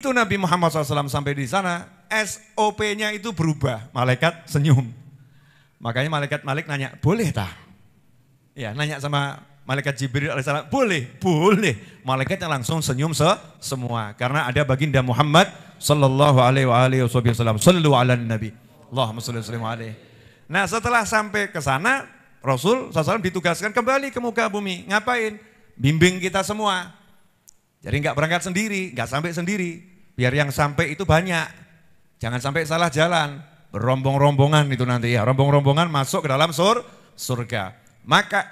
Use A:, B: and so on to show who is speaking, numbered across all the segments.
A: begitu Nabi Muhammad SAW sampai di sana, SOP-nya itu berubah. Malaikat senyum. Makanya malaikat Malik nanya, boleh tak? Ya, nanya sama malaikat Jibril alaihissalam, boleh, boleh. Malaikatnya langsung senyum semua. Karena ada baginda Muhammad sallallahu alaihi wasallam. Sallu ala nabi. Allahumma shalli alaihi. Nah, setelah sampai ke sana, Rasul SAW ditugaskan kembali ke muka bumi. Ngapain? Bimbing kita semua. Jadi nggak berangkat sendiri, nggak sampai sendiri. Biar yang sampai itu banyak. Jangan sampai salah jalan. Berombong-rombongan itu nanti ya. Rombong-rombongan masuk ke dalam surga. Maka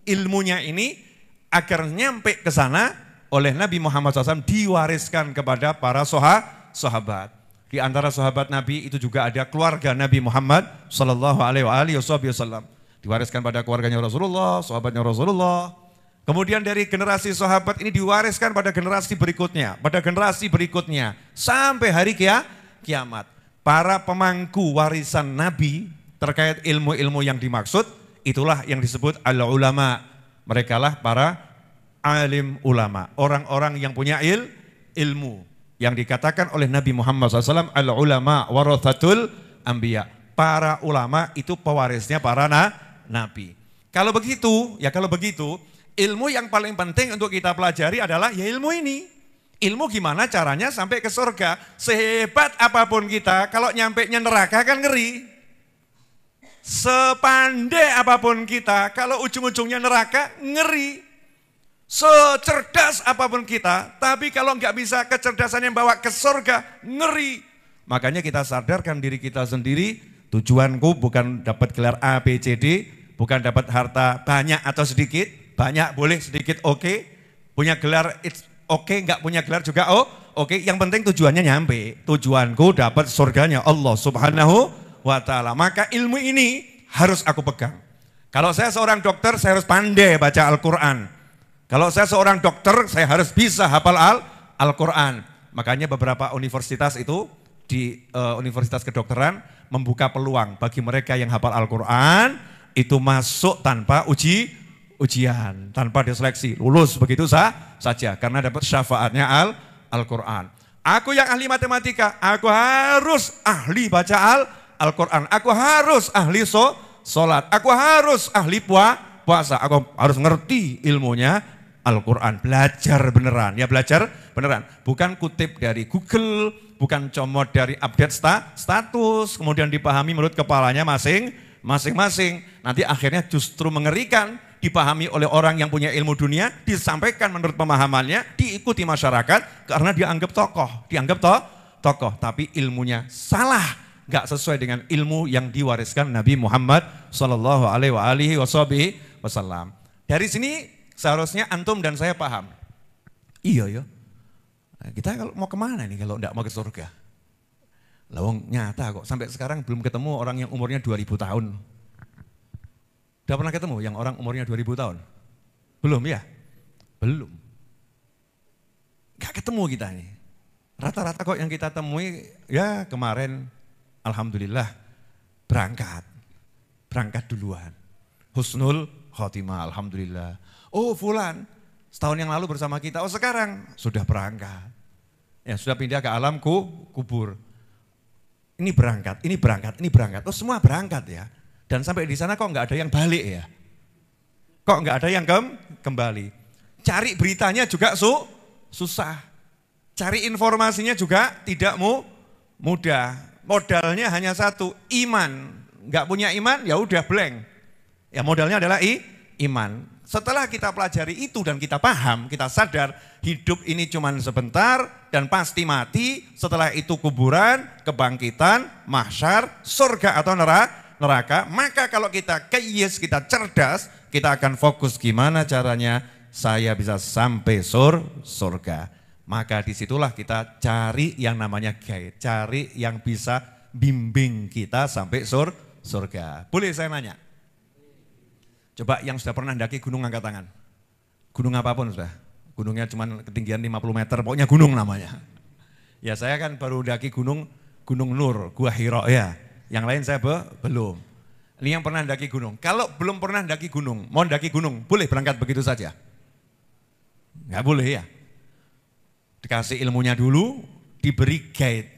A: ilmunya ini agar nyampe ke sana oleh Nabi Muhammad SAW diwariskan kepada para sahabat. Di antara sahabat Nabi itu juga ada keluarga Nabi Muhammad Sallallahu Alaihi Wasallam. Diwariskan pada keluarganya Rasulullah, sahabatnya Rasulullah. Kemudian dari generasi sahabat ini diwariskan pada generasi berikutnya, sampai hari kiamat. Para pemangku warisan Nabi terkait ilmu-ilmu yang dimaksud, itulah yang disebut al-ulama. Mereka lah para alim ulama, orang-orang yang punya ilmu. Yang dikatakan oleh Nabi Muhammad SAW, al-ulama warathatul anbiya. Para ulama itu pewarisnya para nabi. Kalau begitu, ilmu yang paling penting untuk kita pelajari adalah ya ilmu ini. Ilmu gimana caranya sampai ke surga. Sehebat apapun kita, kalau nyampe neraka kan ngeri. Sepandai apapun kita, kalau ujung-ujungnya neraka ngeri. Secerdas apapun kita, tapi kalau nggak bisa kecerdasan yang bawa ke surga ngeri. Makanya kita sadarkan diri kita sendiri. Tujuanku bukan dapat gelar A, B, C, D, bukan dapat harta banyak atau sedikit. Banyak boleh, sedikit oke. Punya gelar it's oke, nggak punya gelar juga oke. Yang penting tujuannya nyampe. Tujuanku dapat surganya Allah Subhanahu wa ta'ala. Maka ilmu ini harus aku pegang. Kalau saya seorang dokter, saya harus pandai baca Al-Quran. Kalau saya seorang dokter, saya harus bisa hafal Al-Quran. Makanya beberapa universitas itu, di universitas kedokteran, membuka peluang bagi mereka yang hafal Al-Quran, itu masuk tanpa ujian, tanpa diseleksi, lulus begitu saja karena dapat syafaatnya Al-Quran. Aku yang ahli matematika, aku harus ahli baca Al-Quran, aku harus ahli sholat, aku harus ahli puasa, aku harus ngerti ilmunya Al-Quran, belajar beneran, bukan kutip dari Google, bukan comot dari update status, kemudian dipahami menurut kepalanya masing-masing. Nanti akhirnya justru mengerikan, dipahami oleh orang yang punya ilmu dunia, disampaikan menurut pemahamannya, diikuti masyarakat karena dianggap tokoh, tapi ilmunya salah, gak sesuai dengan ilmu yang diwariskan Nabi Muhammad Sallallahu Alaihi Wasallam. Dari sini seharusnya antum dan saya paham. Iya ya, kita kalau mau kemana nih kalau gak mau ke surga? Lawang nyata kok, sampai sekarang belum ketemu orang yang umurnya 2000 tahun. Udah pernah ketemu yang orang umurnya 2000 tahun? Belum ya? Belum. Gak ketemu kita nih. Rata-rata kok yang kita temui, ya kemarin alhamdulillah berangkat duluan. Husnul khotimah, alhamdulillah. Oh fulan, setahun yang lalu bersama kita, oh sekarang sudah berangkat. Ya sudah pindah ke alam kubur. Ini berangkat, oh semua berangkat ya. Dan sampai di sana kok nggak ada yang balik ya? Kok nggak ada yang kembali? Cari beritanya juga susah. Cari informasinya juga tidak mudah. Modalnya hanya satu, iman. Nggak punya iman, ya udah blank. Ya modalnya adalah iman. Setelah kita pelajari itu dan kita paham, kita sadar hidup ini cuma sebentar dan pasti mati. Setelah itu kuburan, kebangkitan, mahsyar, surga atau neraka. Maka kalau kita kayes, kita cerdas, kita akan fokus gimana caranya saya bisa sampai surga. Maka disitulah kita cari yang namanya guide, cari yang bisa bimbing kita sampai surga. Boleh saya nanya? Coba yang sudah pernah mendaki gunung angkat tangan. Gunung apapun sudah. Gunungnya cuma ketinggian 50 meter, pokoknya gunung namanya. Ya saya kan baru mendaki Gunung Nur, Gua Hira ya. Yang lain saya belum. Ini yang pernah mendaki gunung. Kalau belum pernah mendaki gunung, mau mendaki gunung, boleh berangkat begitu saja? Nggak boleh ya. Dikasih ilmunya dulu, diberi guide,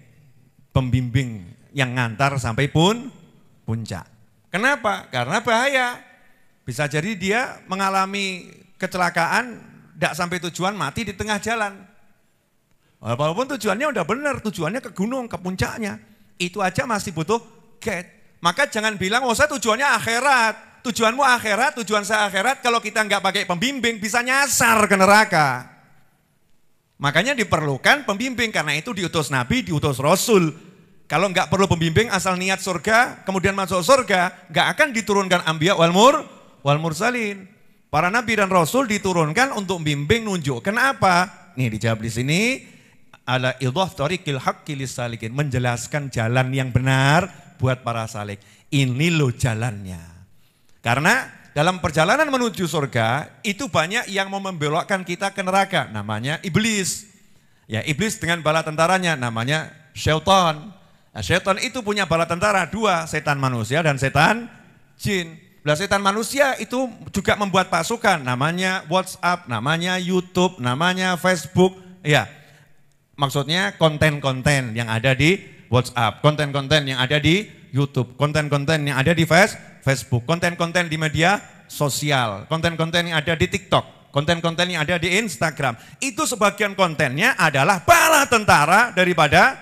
A: pembimbing yang ngantar sampai puncak. Kenapa? Karena bahaya. Bisa jadi dia mengalami kecelakaan, tidak sampai tujuan, mati di tengah jalan. Walaupun tujuannya udah benar, tujuannya ke gunung, ke puncaknya. Itu aja masih butuh guide. Maka jangan bilang, oh saya tujuannya akhirat. Tujuanmu akhirat, tujuan saya akhirat, kalau kita nggak pakai pembimbing bisa nyasar ke neraka. Makanya diperlukan pembimbing, karena itu diutus Nabi, diutus Rasul. Kalau nggak perlu pembimbing, asal niat surga, kemudian masuk surga, nggak akan diturunkan anbiya wal mursalin. Para nabi dan rasul diturunkan untuk bimbing, nunjuk. Kenapa? Nih dijawab di sini, ala idhah thariqil haqqi lisalikin, menjelaskan jalan yang benar buat para salik. Ini loh jalannya. Karena dalam perjalanan menuju surga itu banyak yang mau membelokkan kita ke neraka, namanya iblis. Ya, iblis dengan bala tentaranya namanya syaitan. Nah, syaitan itu punya bala tentara dua, setan manusia dan setan jin. Nah, setan manusia itu juga membuat pasukan, namanya WhatsApp, namanya YouTube, namanya Facebook. Ya, maksudnya konten-konten yang ada di WhatsApp, konten-konten yang ada di YouTube, konten-konten yang ada di Facebook, konten-konten di media sosial, konten-konten yang ada di TikTok, konten-konten yang ada di Instagram. Itu sebagian kontennya adalah bala tentara daripada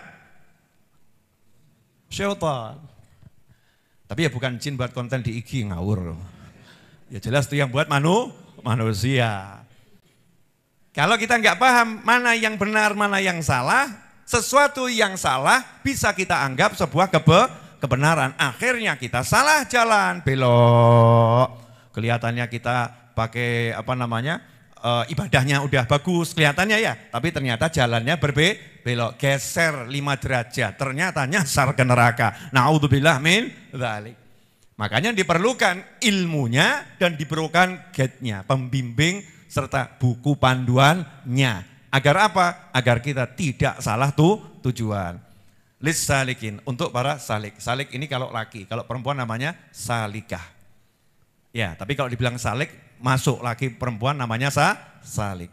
A: syaitan. Tapi ya bukan jin buat konten di IG, ngawur. Ya jelas itu yang buat manusia. Kalau kita nggak paham mana yang benar, mana yang salah, sesuatu yang salah bisa kita anggap sebuah kebenaran. Akhirnya kita salah jalan, belok. Kelihatannya kita pakai ibadahnya udah bagus kelihatannya ya, tapi ternyata jalannya belok, geser 5 derajat, ternyata nyasar ke neraka. Na'udzubillah min dzalik. Makanya diperlukan ilmunya dan diperlukan guide-nya, pembimbing serta buku panduannya. Agar apa? Agar kita tidak salah tujuan. Lis salikin, untuk para salik. Salik ini kalau laki, kalau perempuan namanya salikah. Ya, tapi kalau dibilang salik, masuk laki perempuan namanya salik.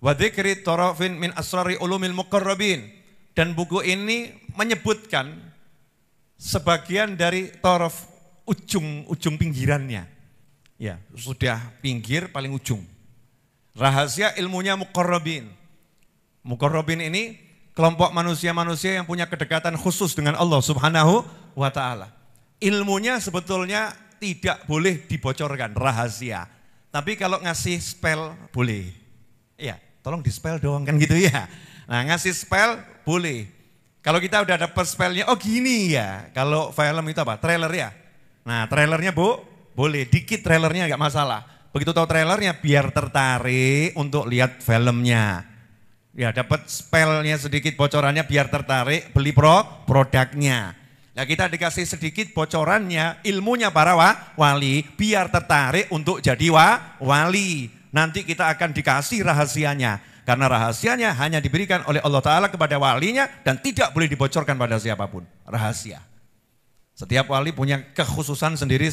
A: Wa dzikri tarafin min asrari ulumil muqarrabin. Dan buku ini menyebutkan sebagian dari taraf, ujung pinggirannya. Ya, sudah pinggir paling ujung. Rahasia ilmunya muqarrabin. Muqarrabin ini kelompok manusia-manusia yang punya kedekatan khusus dengan Allah Subhanahu wa taala. Ilmunya sebetulnya tidak boleh dibocorkan, rahasia. Tapi kalau ngasih spell boleh. Ya, tolong di spell doang kan gitu ya. Nah, ngasih spell boleh. Kalau kita udah dapat spellnya, oh gini ya. Kalau film itu apa? Trailer ya. Nah, trailernya boleh. Dikit trailernya nggak masalah. Begitu tahu trailernya biar tertarik untuk lihat filmnya. Ya, dapat spellnya sedikit, bocorannya biar tertarik beli produknya. Nah, kita dikasih sedikit bocorannya, ilmunya para wali, biar tertarik untuk jadi wali. Nanti kita akan dikasih rahasianya. Karena rahasianya hanya diberikan oleh Allah Ta'ala kepada walinya dan tidak boleh dibocorkan pada siapapun. Rahasia. Setiap wali punya kekhususan sendiri.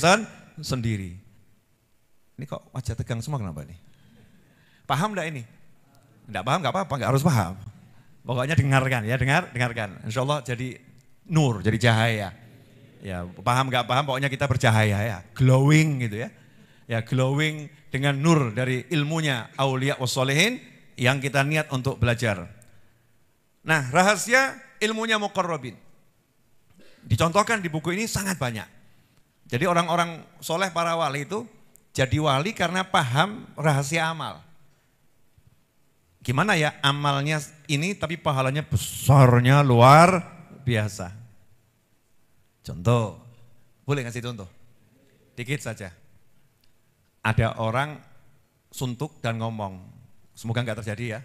A: Ini kok wajah tegang semua kenapa nih? Paham enggak ini? Enggak paham enggak apa-apa, enggak harus paham. Pokoknya dengarkan ya, dengarkan. Insya Allah jadi nur, jadi cahaya. Ya, paham nggak paham, pokoknya kita bercahaya ya, glowing gitu ya. Ya, glowing dengan nur dari ilmunya aulia wassolihin yang kita niat untuk belajar. Nah, rahasia ilmunya muqarrabin. Dicontohkan di buku ini sangat banyak. Jadi orang-orang soleh para wali itu jadi wali karena paham rahasia amal. Gimana ya amalnya ini tapi pahalanya besarnya luar biasa. Contoh, boleh ngasih contoh? Dikit saja. Ada orang suntuk dan ngomong, semoga enggak terjadi ya.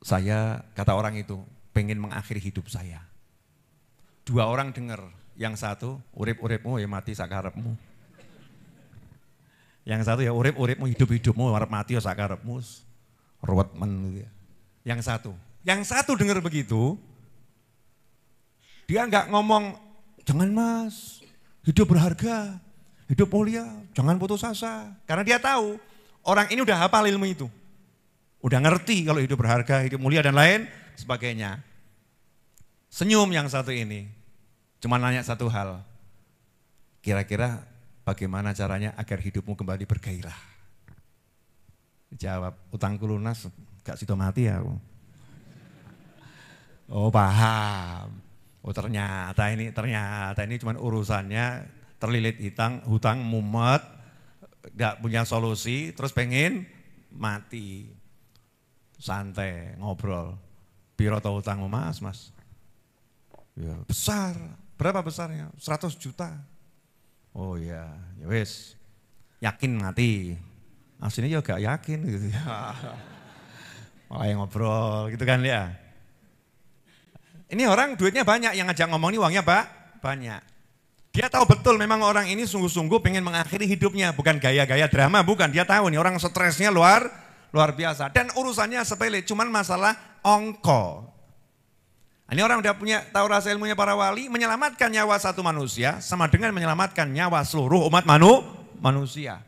A: Saya, kata orang itu, pengen mengakhiri hidup saya. 2 orang dengar, yang satu, urip-uripmu ya mati sakarepmu. Yang satu ya urip-uripmu, hidup-hidupmu, warep mati ya sakarepmu. Ruwet men gitu ya. Yang satu dengar begitu, dia enggak ngomong, jangan mas, hidup berharga, hidup mulia, jangan putus asa. Karena dia tahu, orang ini udah hafal ilmu itu. Udah ngerti kalau hidup berharga, hidup mulia dan lain sebagainya. Senyum yang satu ini, cuma nanya satu hal. Kira-kira bagaimana caranya agar hidupmu kembali bergairah? Jawab, utangku lunas, gak sido mati ya aku. Oh paham. Oh ternyata ini cuma urusannya terlilit hutang mumet, gak punya solusi, terus pengen mati. Santai, ngobrol. Biro atau hutangmu mas? Ya, besar. Berapa besarnya? 100 juta. Oh ya wis. Yakin mati. Aslinya juga gak yakin gitu ya. Malah yang ngobrol gitu kan ya. Ini orang duitnya banyak, yang ngajak ngomong ini uangnya banyak. Dia tahu betul memang orang ini sungguh-sungguh pengen mengakhiri hidupnya, bukan gaya-gaya drama, bukan. Dia tahu nih orang stresnya luar biasa. Dan urusannya sepele, cuman masalah ongko. Ini orang udah punya tahu rasa ilmunya para wali, menyelamatkan nyawa satu manusia sama dengan menyelamatkan nyawa seluruh umat manusia.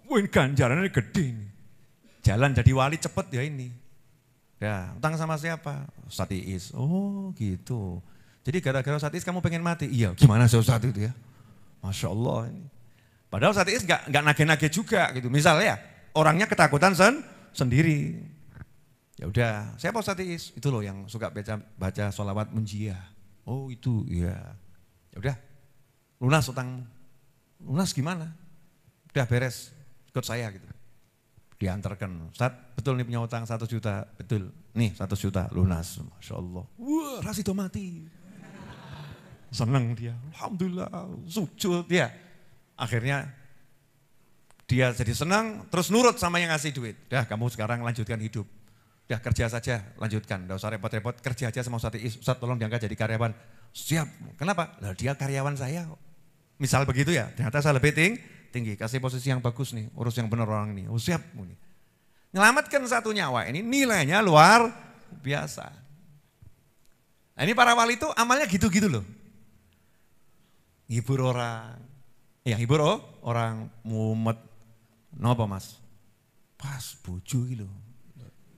A: Wih ganjarannya gede nih. Jalan jadi wali cepet ya ini. Ya, utang sama siapa? Ustadz Iis. Oh gitu. Jadi gara-gara Ustadz Iis kamu pengen mati? Iya, gimana sih Ustadz itu ya? Masya Allah ini. Padahal Ustadz Iis gak nage-nage juga gitu. Misalnya orangnya ketakutan sendiri. Ya udah, siapa Ustadz Iis? Itu loh yang suka baca sholawat munjiah. Oh itu, iya. Ya udah, lunas utangmu. Lunas gimana? Udah beres, ikut saya gitu. Diantarkan, Ustaz betul nih punya utang 1 juta, betul. Nih 1 juta lunas, Masya Allah. Wah rasido mati. Senang dia, Alhamdulillah, sujud dia. Akhirnya dia jadi senang, terus nurut sama yang ngasih duit. Dah kamu sekarang lanjutkan hidup. Dah kerja saja, lanjutkan. Gak usah repot-repot, kerja aja sama Ustaz Iis. Ustaz tolong diangkat jadi karyawan. Siap, kenapa? Lah dia karyawan saya. Misal begitu ya, ternyata saya lebih tinggi, kasih posisi yang bagus nih, urus yang benar orang ini. Oh siap. Nyelamatkan satu nyawa ini nilainya luar biasa. Nah, ini para wali itu amalnya gitu-gitu loh. Hibur orang. Ya hibur orang mumet. Napa mas? Pas bojo iki lho.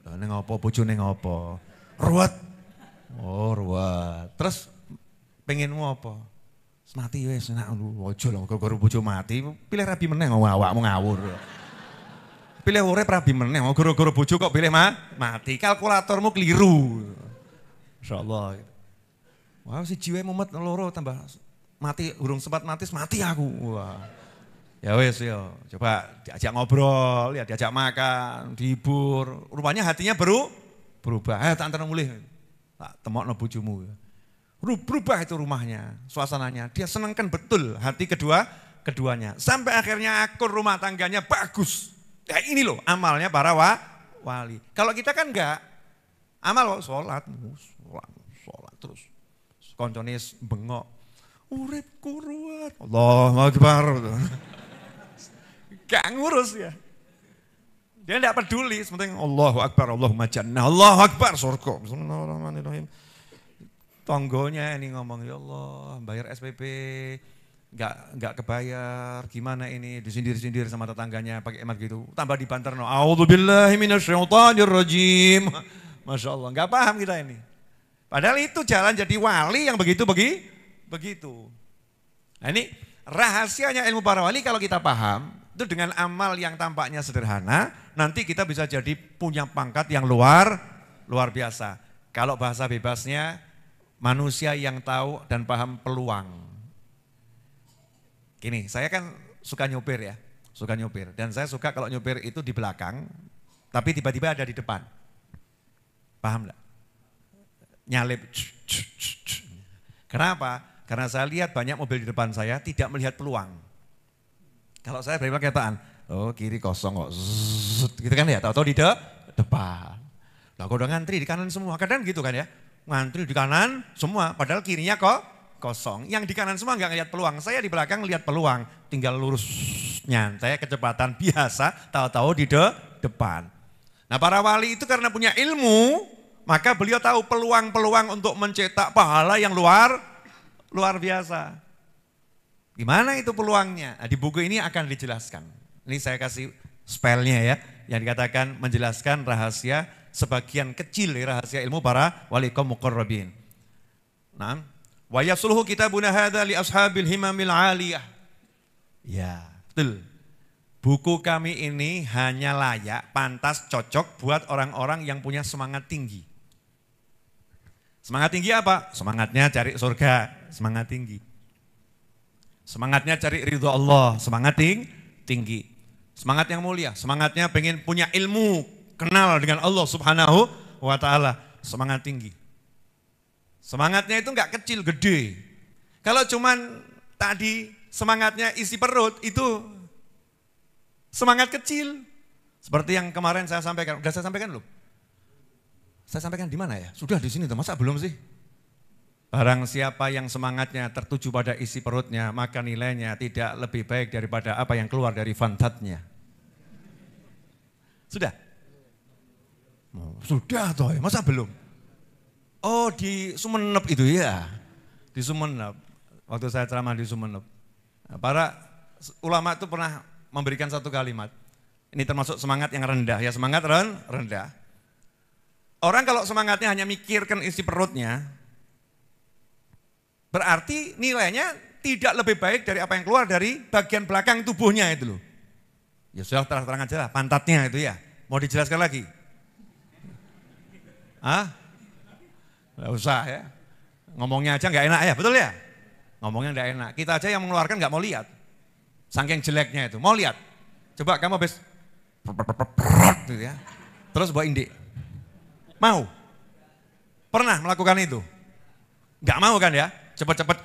A: Lah ning apa bojone ngopo? Ruwet. Oh ruwet. Terus pengenmu apa? Mati wis enak ojo lho gara-gara bojo mati, pilih rabi meneh awakmu ngawur. Pilih urip rabi meneh gara-gara bojo kok pilih mati. Kalkulatormu keliru. Insyaallah. Wah si jiwa mumet loro tambah mati urung sempat mati aku. Wah. Ya wis ya, coba diajak ngobrol, ya diajak makan, dihibur. Rupanya hatinya berubah. Tak antar mulih. Tak temokno bojomu. Berubah itu rumahnya, suasananya. Dia senangkan betul hati keduanya. Sampai akhirnya akur rumah tangganya bagus. Ya ini loh amalnya para wali. Kalau kita kan enggak. Amal sholat terus. Konconis bengok. Urip kuruat. Allahu Akbar. Gak ngurus ya. Dia enggak peduli. Sementing Allahu Akbar, Allahumma jannah. Allahu Akbar, surga. Bismillahirrahmanirrahim. Tonggonya ini ngomong, ya Allah bayar SPP, enggak kebayar, gimana ini, disindir-sindir sama tetangganya pakai emat gitu, tambah dibantar, no, a'udzubillahi minasyaitonirrajim. Masya Allah, enggak paham kita ini. Padahal itu jalan jadi wali yang begitu. Nah ini rahasianya ilmu para wali kalau kita paham, itu dengan amal yang tampaknya sederhana, nanti kita bisa jadi punya pangkat yang luar biasa. Kalau bahasa bebasnya, manusia yang tahu dan paham peluang. Gini, saya kan suka nyopir ya, dan saya suka kalau nyopir itu di belakang, tapi tiba-tiba ada di depan. Paham enggak? Nyalip. Kenapa? Karena saya lihat banyak mobil di depan saya tidak melihat peluang. Kalau saya beri perkataan, oh kiri kosong kok, gitu kan ya, tahu-tahu di depan. Lah kok udah ngantri di kanan semua, kadang gitu kan ya. Ngantri di kanan semua, padahal kirinya kok kosong. Yang di kanan semua nggak ngeliat peluang. Saya di belakang lihat peluang, tinggal lurus nyantai, kecepatan biasa, tahu-tahu di depan. Nah para wali itu karena punya ilmu, maka beliau tahu peluang-peluang untuk mencetak pahala yang luar biasa. Gimana itu peluangnya? Nah, di buku ini akan dijelaskan. Ini saya kasih spellnya ya, yang dikatakan menjelaskan rahasia sebagian kecil rahasia ilmu para wali kaum muqarrabin. Nah, wa yasluhu kitabuna hadza li ashabil himamil aliyah. Ya, betul. Buku kami ini hanya layak, pantas, cocok buat orang-orang yang punya semangat tinggi. Semangat tinggi apa? Semangatnya cari surga, semangat tinggi. Semangatnya cari ridho Allah, semangat tinggi. Semangat yang mulia, semangatnya pengen punya ilmu, kenal dengan Allah Subhanahu wa ta'ala, semangat tinggi. Semangatnya itu enggak kecil, gede. Kalau cuman tadi semangatnya isi perut, itu semangat kecil. Seperti yang kemarin saya sampaikan, udah saya sampaikan belum? Saya sampaikan di mana ya? Sudah di sini tuh, masa belum sih? Barang siapa yang semangatnya tertuju pada isi perutnya, maka nilainya tidak lebih baik daripada apa yang keluar dari fantatnya. Sudah? Oh, sudah toh, masa belum? Oh, di Sumeneb itu ya. Di Sumeneb. Waktu saya ceramah di Sumeneb. Nah, para ulama itu pernah memberikan satu kalimat. Ini termasuk semangat yang rendah ya, semangat rendah. Orang kalau semangatnya hanya mikirkan isi perutnya, berarti nilainya tidak lebih baik dari apa yang keluar dari bagian belakang tubuhnya itu loh. Ya sudah terang-terang aja lah, pantatnya itu ya. Mau dijelaskan lagi? Nggak usah ya. Ngomongnya aja nggak enak ya, betul ya? Ngomongnya nggak enak. Kita aja yang mengeluarkan nggak mau lihat. Saking jeleknya itu, mau lihat? Coba kamu habis gitu ya. Terus bawa indik. Mau? Pernah melakukan itu? Nggak mau kan ya? Cepet-cepet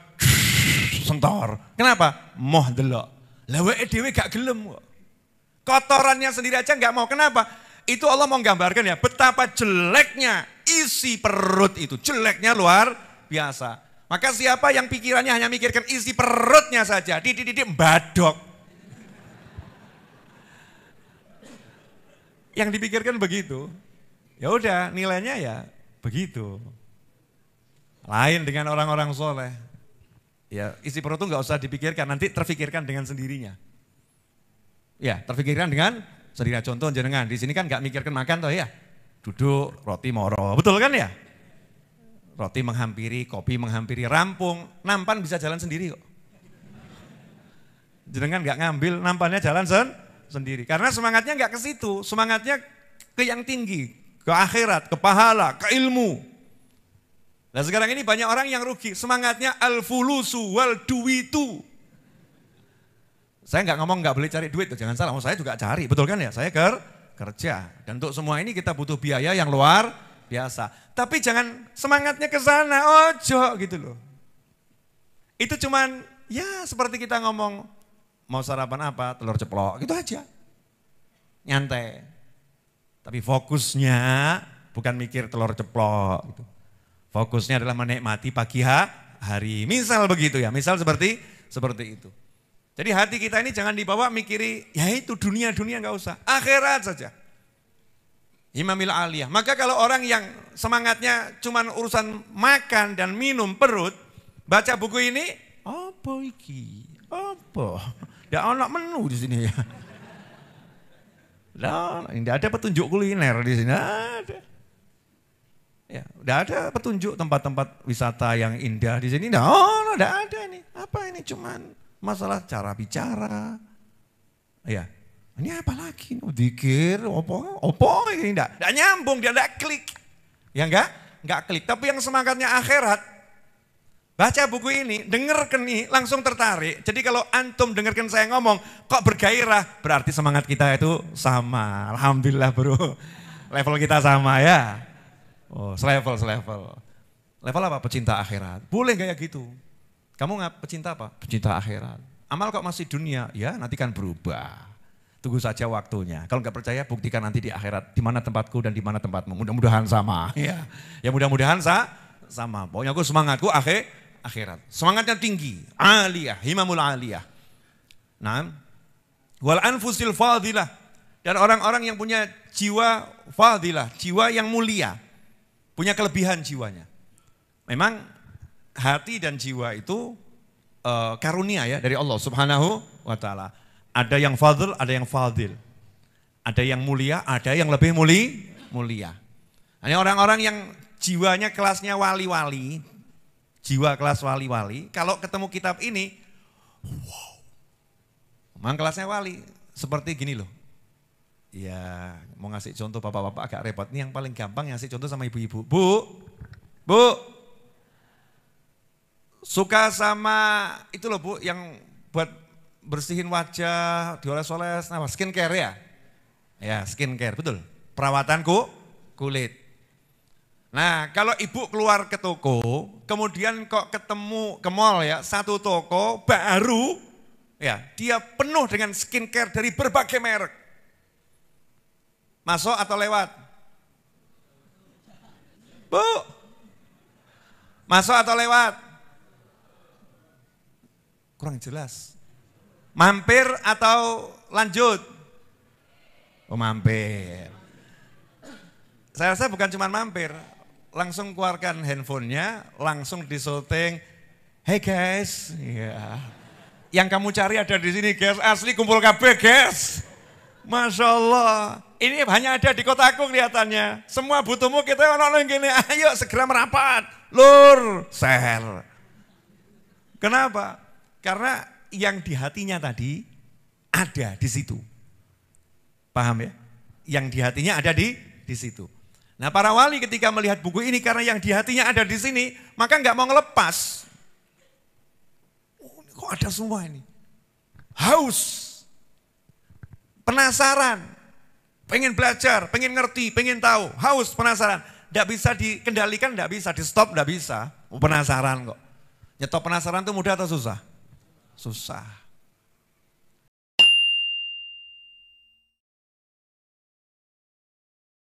A: sentor. Kenapa? Moh delok. Leweke dhewe gak gelem kok. Kotorannya sendiri aja nggak mau. Kenapa? Itu Allah mau gambarkan ya, betapa jeleknya isi perut itu. Jeleknya luar biasa. Maka siapa yang pikirannya hanya mikirkan isi perutnya saja, dididik badok. Yang dipikirkan begitu, ya udah nilainya ya begitu. Lain dengan orang-orang soleh. Ya isi perut itu nggak usah dipikirkan, nanti terfikirkan dengan sendirinya. Ya terfikirkan dengan sendirinya. Contoh jenengan, di sini kan nggak mikirkan makan toh ya. Duduk, roti moro, betul kan ya? Roti menghampiri, kopi menghampiri, rampung, nampan bisa jalan sendiri kok. Jenengan nggak ngambil, nampannya jalan sendiri. Karena semangatnya nggak ke situ, semangatnya ke yang tinggi, ke akhirat, ke pahala, ke ilmu. Nah sekarang ini banyak orang yang rugi, semangatnya al-fulusu wal duwitu. Saya nggak ngomong nggak boleh cari duit, jangan salah, saya juga cari, betul kan ya? Saya kerja, dan untuk semua ini kita butuh biaya yang luar biasa. Tapi jangan semangatnya ke sana, ojo gitu loh. Itu cuman ya seperti kita ngomong mau sarapan apa, telur ceplok, gitu aja. Nyantai. Tapi fokusnya bukan mikir telur ceplok gitu. Fokusnya adalah menikmati pagi hari. Misal begitu ya, misal seperti itu. Jadi hati kita ini jangan dibawa mikiri, ya itu dunia-dunia nggak usah, akhirat saja. Himamil aliyah. Maka kalau orang yang semangatnya cuman urusan makan dan minum perut, baca buku ini, apa iki? Apa? Nggak ada menu di sini ya. Tidak ada petunjuk kuliner di sini. Ada. Ya, udah ada petunjuk tempat-tempat wisata yang indah di sini. Tidak ada ini. Apa ini? Cuman masalah cara bicara. Ya, ini apa lagi? Dikir, opo ini enggak nyambung, dia enggak klik. Ya enggak klik. Tapi yang semangatnya akhirat, baca buku ini, dengarkan nih, langsung tertarik. Jadi kalau antum dengarkan saya ngomong, kok bergairah, berarti semangat kita itu sama. Alhamdulillah bro, level kita sama ya. Oh, selevel. Level apa? Pecinta akhirat. Boleh gak ya gitu? Kamu nggak pecinta apa? Pecinta akhirat. Amal kok masih dunia? Ya nanti kan berubah. Tunggu saja waktunya. Kalau nggak percaya buktikan nanti di akhirat. Di mana tempatku dan di mana tempatmu. Mudah-mudahan sama. Ya mudah-mudahan sama. Pokoknya aku semangatku akhirat. Semangatnya tinggi. Aliyah, himamul aliyah. Nah, wal anfusil fadilah. Dan orang-orang yang punya jiwa fadilah, jiwa yang mulia. Punya kelebihan jiwanya. Memang hati dan jiwa itu karunia ya dari Allah Subhanahu wa ta'ala. Ada yang fadl, ada yang fadil. Ada yang mulia, ada yang lebih mulia. Ini orang-orang yang jiwanya kelasnya wali-wali, jiwa kelas wali-wali, kalau ketemu kitab ini, wow, memang kelasnya wali. Seperti gini loh, ya mau ngasih contoh bapak-bapak agak repot. Ini yang paling gampang ngasih contoh sama ibu-ibu. Bu, suka sama itu loh Bu, yang buat bersihin wajah, dioles-oles, nah skincare ya? Ya skincare, betul, perawatan kulit. Nah kalau ibu keluar ke toko, kemudian kok ketemu ke mall ya, satu toko baru, ya dia penuh dengan skincare dari berbagai merek. Masuk atau lewat? Bu, masuk atau lewat? Kurang jelas. Mampir atau lanjut? Oh mampir. Saya rasa bukan cuma mampir, langsung keluarkan handphonenya, langsung disyuting. Hey guys, ya. Yang kamu cari ada di sini guys, asli kumpul kabeh guys. Masya Allah, ini hanya ada di kotaku kelihatannya. Semua butuhmu kita orang gini, ayo segera merapat, lur, share. Kenapa? Karena yang di hatinya tadi ada di situ. Paham ya? Yang di hatinya ada di situ. Nah para wali ketika melihat buku ini karena yang di hatinya ada di sini, maka nggak mau ngelepas. Oh, kok ada semua ini? Haus, penasaran, pengen belajar, pengen ngerti, pengen tahu, haus, penasaran. Nggak bisa dikendalikan, nggak bisa di stop, nggak bisa. Penasaran kok. Nyetop penasaran itu mudah atau susah? Susah.